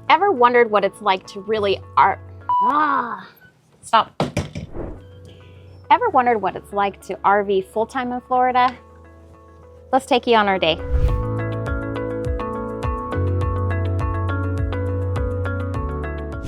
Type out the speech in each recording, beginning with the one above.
Ever wondered what it's like to really Stop. Ever wondered what it's like to RV full-time in Florida? Let's take you on our day.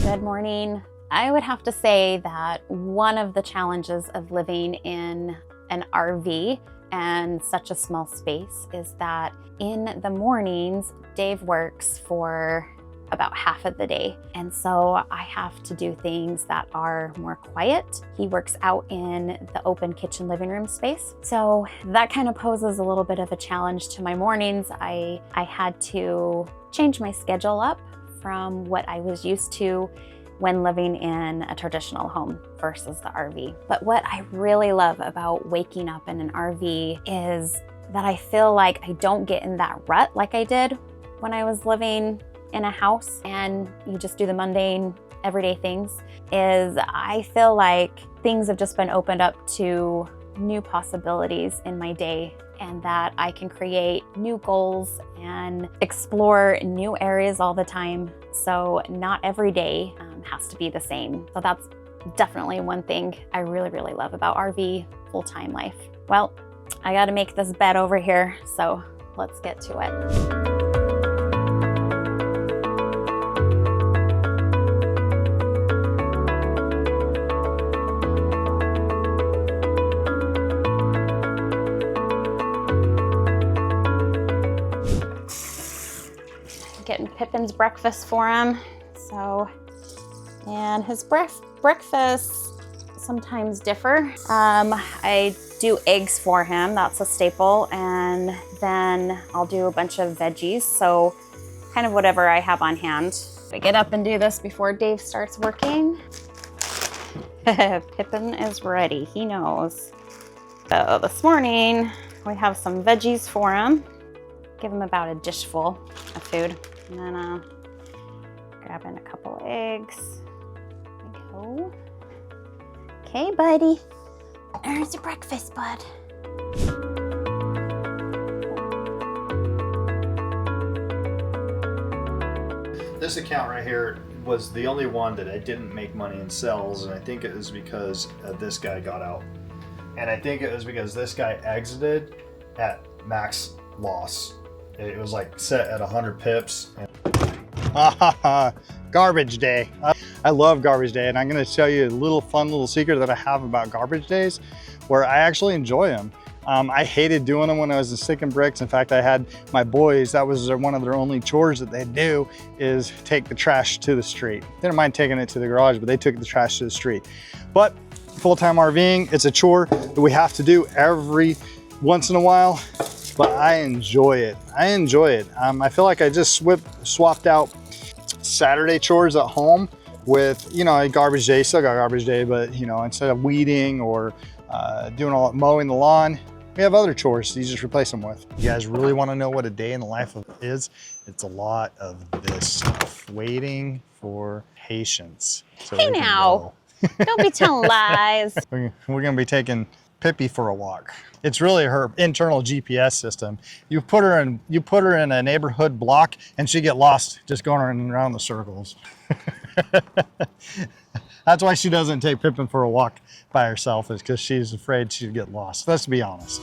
Good morning. I would have to say that one of the challenges of living in an RV and such a small space is that in the mornings, Dave works for about half of the day. And so I have to do things that are more quiet. He works out in the open kitchen living room space. So that kind of poses a little bit of a challenge to my mornings. I had to change my schedule up from what I was used to when living in a traditional home versus the RV. But what I really love about waking up in an RV is that I feel like I don't get in that rut like I did when I was living in a house and you just do the mundane everyday things. I feel like things have just been opened up to new possibilities in my day, and that I can create new goals and explore new areas all the time. So not every day has to be the same. So that's definitely one thing I really, really love about RV full-time life. Well, I gotta make this bed over here, so let's get to it. Getting Pippin's breakfast for him. And his breakfasts sometimes differ. I do eggs for him, that's a staple, and then I'll do a bunch of veggies, so kind of whatever I have on hand. I get up and do this before Dave starts working. Pippin is ready, he knows. So this morning we have some veggies for him. Give him about a dish full of food. And then grab in a couple of eggs. There we go. Okay, buddy. There's your breakfast, bud. This account right here was the only one that I didn't make money in sales, and I think it was because this guy got out. And I think it was because this guy exited at max loss. It was like set at 100 pips. Garbage day. I love garbage day, and I'm going to tell you a fun little secret that I have about garbage days where I actually enjoy them. I hated doing them when I was sticking bricks. In fact, I had my boys, that was one of their only chores that they do, is take the trash to the street. They didn't mind taking it to the garage, but they took the trash to the street. But full-time RVing, it's a chore that we have to do every once in a while. But I enjoy it. I feel like I just swapped out Saturday chores at home with, a garbage day. Still got garbage day, but instead of weeding or mowing the lawn, we have other chores you just replace them with. You guys really want to know what a day in the life is? It's a lot of this stuff. Waiting for patience. So hey now, don't be telling lies. We're gonna be taking Pippi for a walk. It's really her internal GPS system. You put her in a neighborhood block and she get lost just going around the circles. That's why she doesn't take Pippin for a walk by herself, is because she's afraid she'd get lost. Let's be honest.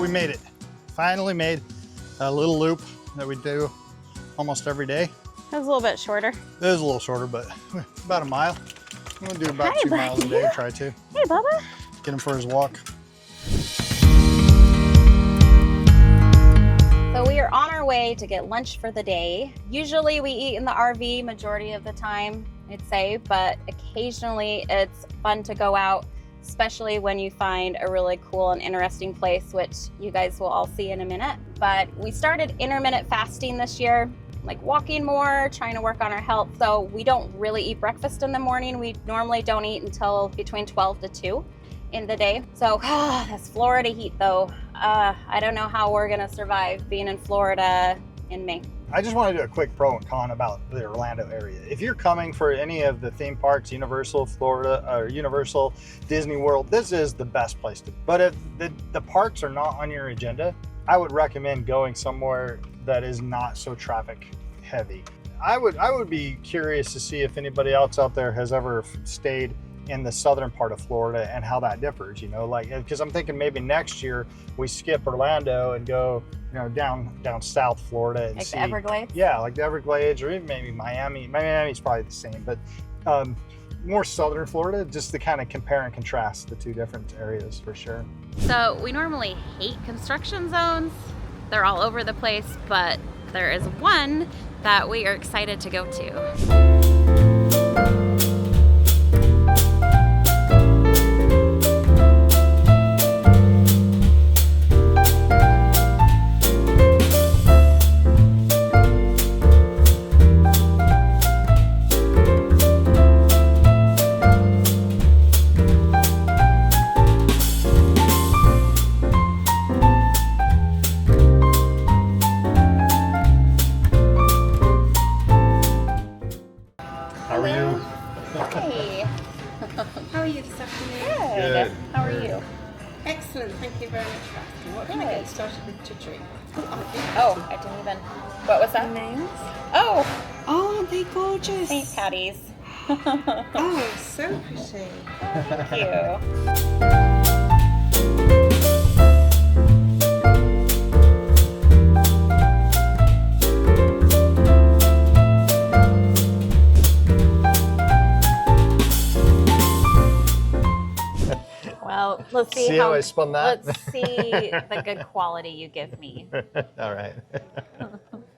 We made it. Finally made a little loop that we do almost every day. It was a little bit shorter. It is a little shorter, but about a mile. I'm gonna do about 2 miles a day, try to. Hey, Bubba. Get him for his walk. So we are on our way to get lunch for the day. Usually we eat in the RV majority of the time, I'd say, but occasionally it's fun to go out, especially when you find a really cool and interesting place, which you guys will all see in a minute. But we started intermittent fasting this year, like walking more, trying to work on our health. So we don't really eat breakfast in the morning. We normally don't eat until between 12 to 2 in the day. So this Florida heat though, I don't know how we're gonna survive being in Florida in May. I just want to do a quick pro and con about the Orlando area. If you're coming for any of the theme parks, Universal, Florida, or Universal, Disney World, this is the best place to. But if the parks are not on your agenda, I would recommend going somewhere that is not so traffic heavy. I would be curious to see if anybody else out there has ever stayed in the southern part of Florida and how that differs, you know, like, because I'm thinking maybe next year we skip Orlando and go, you know, down South Florida and Like see the Everglades? Yeah, like the Everglades, or even maybe Miami. Miami's probably the same, but more southern Florida, just to kind of compare and contrast the two different areas for sure. So we normally hate construction zones. They're all over the place, but there is one that we are excited to go to. How are you? Hey. How are you this afternoon? Good. How are you? Excellent, thank you very much for asking. What can I get started with to drink? Oh, I didn't even. What was that? Nails? Oh, Oh, aren't they gorgeous? St. Patty's. Oh, so pretty. Thank you. Well, let's see, how I spun that? Let's see the good quality you give me. All right.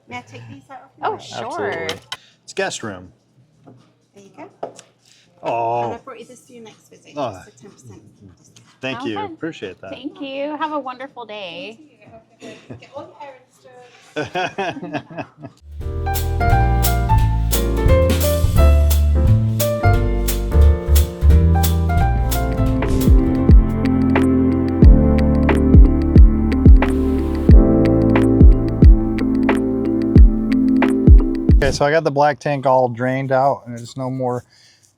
May I take these out of Oh, your way? sure. Absolutely. It's guest room. There you go. And Oh, I brought you this for your next visit. Oh. Just a 10% discount. thank How you. fun. Appreciate that. Thank you. Have a wonderful day. Get all your errands done. Okay, so I got the black tank all drained out and there's no more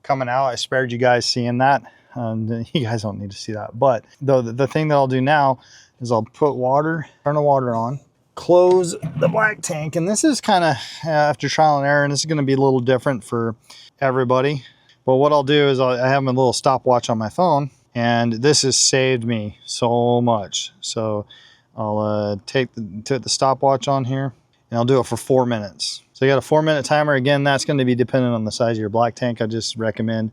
coming out. I spared you guys seeing that. You guys don't need to see that. But the thing that I'll do now is I'll put water, turn the water on, close the black tank. And this is kind of after trial and error, and this is going to be a little different for everybody. But what I'll do is I have a little stopwatch on my phone, and this has saved me so much. So I'll take the stopwatch on here, and I'll do it for 4 minutes. So you got a 4-minute timer. Again, that's going to be dependent on the size of your black tank. I just recommend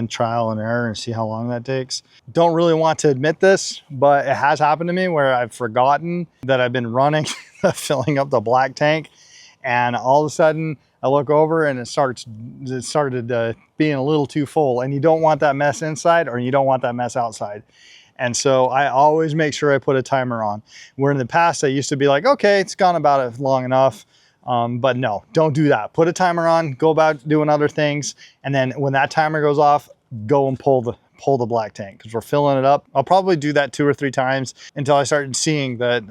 trial and error and see how long that takes. Don't really want to admit this, but it has happened to me where I've forgotten that I've been running, filling up the black tank, and all of a sudden I look over and it started being a little too full, and you don't want that mess inside or you don't want that mess outside. And so I always make sure I put a timer on. Where in the past I used to be like, okay, it's gone about long enough. But no, don't do that. Put a timer on, go about doing other things. And then when that timer goes off, go and pull the black tank, because we're filling it up. I'll probably do that 2 or 3 times until I start seeing that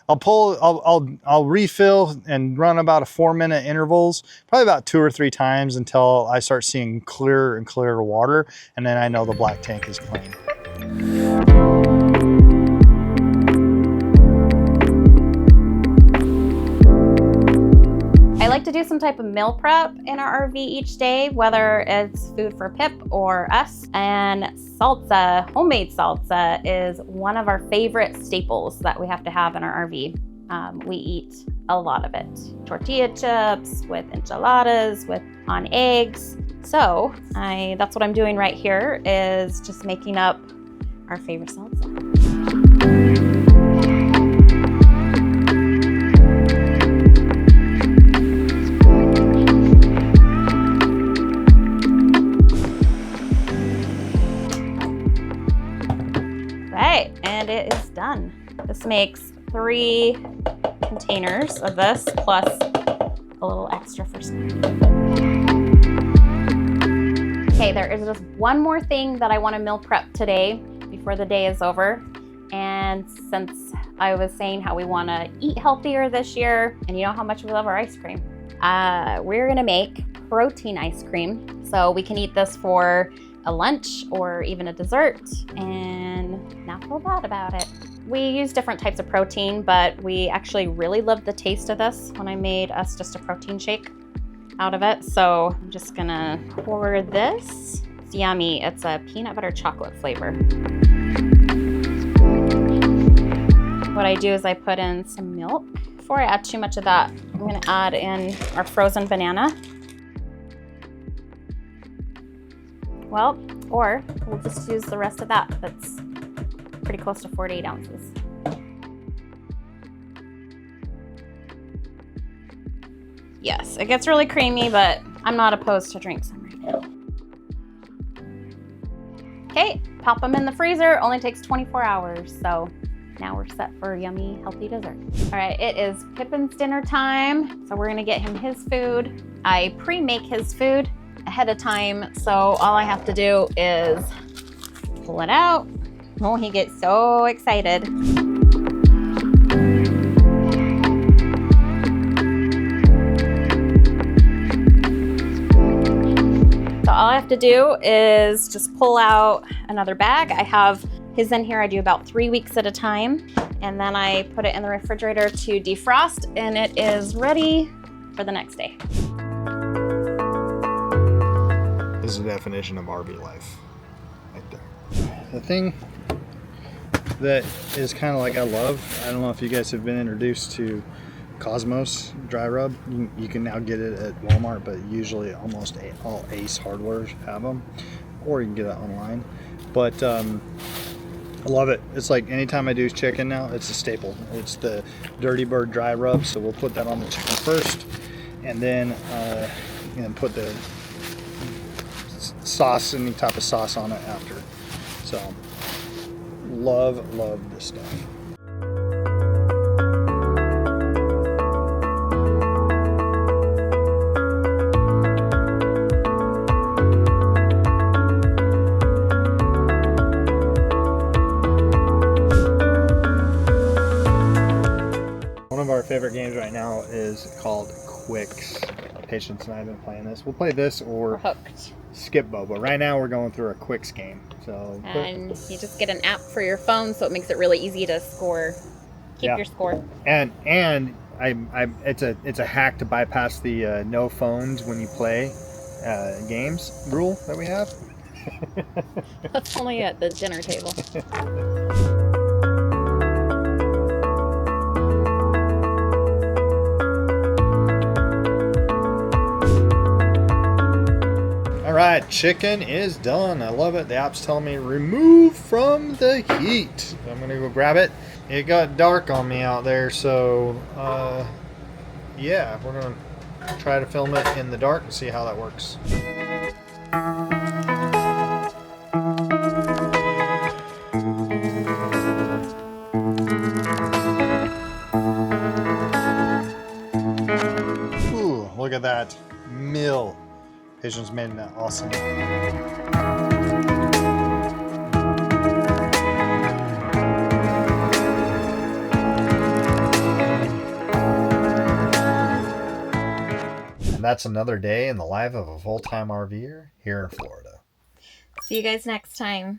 I'll refill and run about a 4-minute intervals, probably about 2 or 3 times until I start seeing clearer and clearer water. And then I know the black tank is clean. I like to do some type of meal prep in our RV each day, whether it's food for Pip or us. And salsa, homemade salsa, is one of our favorite staples that we have to have in our RV. We eat a lot of it. Tortilla chips with enchiladas, on eggs. So that's what I'm doing right here, is just making up our favorite salsa. right, and it is done. This makes 3 containers of this plus a little extra for snack. Okay, there is just one more thing that I want to meal prep today before the day is over. And since I was saying how we want to eat healthier this year, and you know how much we love our ice cream, we're gonna make protein ice cream. So we can eat this for a lunch or even a dessert and not feel bad about it. We use different types of protein, but we actually really loved the taste of this when I made us just a protein shake out of it. So I'm just gonna pour this. It's yummy. It's a peanut butter chocolate flavor. What I do is I put in some milk. Before I add too much of that, I'm gonna add in our frozen banana. Well, or we'll just use the rest of that. That's pretty close to 48 ounces. Yes, it gets really creamy, but I'm not opposed to drink some right now. Okay, pop them in the freezer. Only takes 24 hours, so now we're set for a yummy, healthy dessert. All right, it is Pippin's dinner time, so we're gonna get him his food. I pre-make his food ahead of time, so all I have to do is pull it out. Oh, he gets so excited. So all I have to do is just pull out another bag. I have his in here. I do about 3 weeks at a time, and then I put it in the refrigerator to defrost, and it is ready for the next day. This is the definition of RV life, right there. The thing that is kind of like I love, I don't know if you guys have been introduced to Cosmos dry rub. You can now get it at Walmart, but usually almost all Ace hardware have them, or you can get it online. But I love it. It's like anytime I do chicken now, it's a staple. It's the Dirty Bird dry rub, so we'll put that on the chicken first, and then put the sauce, any type of sauce on it after. So love this stuff. One of our favorite games right now is called Quicks. Patience and I have been playing this. We'll play this or Hooked. Skip-Bo, but right now we're going through a Quicks game. So And you just get an app for your phone, so it makes it really easy to score. Keep your score. And it's a hack to bypass the no phones when you play games rule that we have. That's only at the dinner table. All right, chicken is done. I love it. The app's telling me remove from the heat. So I'm gonna go grab it. It got dark on me out there, so yeah, we're gonna try to film it in the dark and see how that works. Ooh, look at that mill. Patience made that awesome. And that's another day in the life of a full-time RVer here in Florida. See you guys next time.